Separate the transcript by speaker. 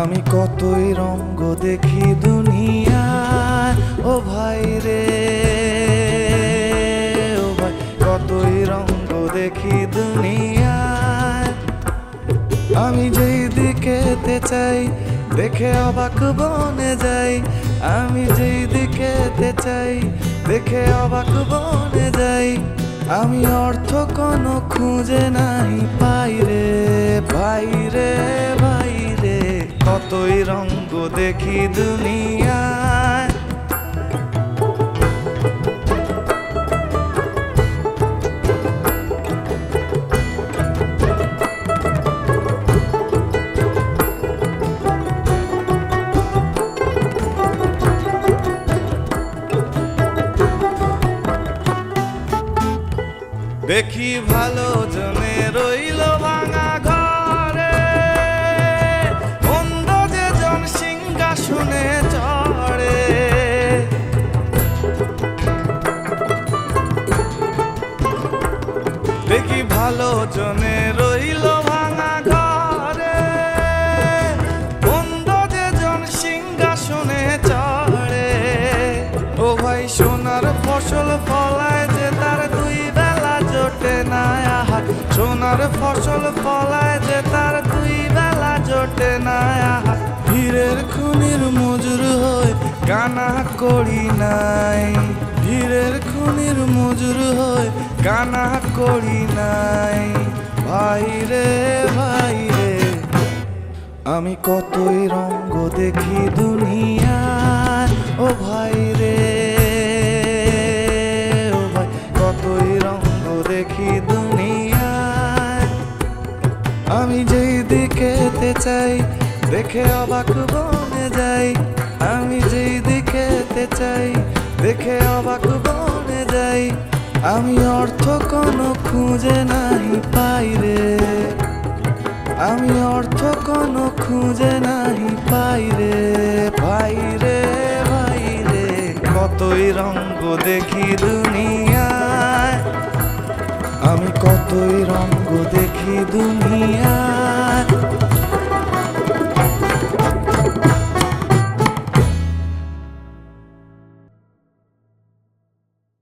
Speaker 1: আমি কতই রঙ্গ দেখি দুনিয়ায়, ও ভাই রে ও ভাই, কতই রঙ্গ দেখি দুনিয়ায়। আমি যেই দিকেতে চাই দেখে অবাক বনে যাই, আমি যেই দিকেতে চাই দেখে অবাক বনে যাই। আমি অর্থ কোনো খুঁজে নাই পাই রে ভাই রে ভাই রে, কতই রঙ্গ দেখি দুনিয়ায়। দেখি ভালো জনে রইল ভাঙা ঘরে, মন্দ যে জন সিংহাসনে চড়ে। দেখি ভালো জনে রইল ভাঙা ঘরে, মন্দ যে জন সিংহাসনে চড়ে। ও ভাই সোনার ফসল ফলায় যে তার দুই বেলা জোটে না, আহার সোনার ফসল ফলায় যে তার দুই বেলা জোটে না। আহার হীরের খুনির মজুর হয়ে কানা করি নাই, হীরের খুনির মজুর হয়ে কানা করি নাই। ভাই রে ভাই রে, আমি কতই রঙ্গ দেখি দুনিয়ায়, ও ভাই রে ও ভাই, কতই রঙ্গ দেখি দুনিয়ায়। আমি যেই দিকেতে চাই দেখে অবাক বনে যাই, আমি যেই দিকেতে চাই দেখে অবাক বনে যাই। আমি অর্থ কোনো খুঁজে নাই পাই রে, আমি অর্থ কোনো খুঁজে নাই পাই রে ভাই রে ভাই রে, কতই রঙ্গ দেখি দুনিয়ায়, আমি কতই রঙ্গ দেখি দুনিয়ায়।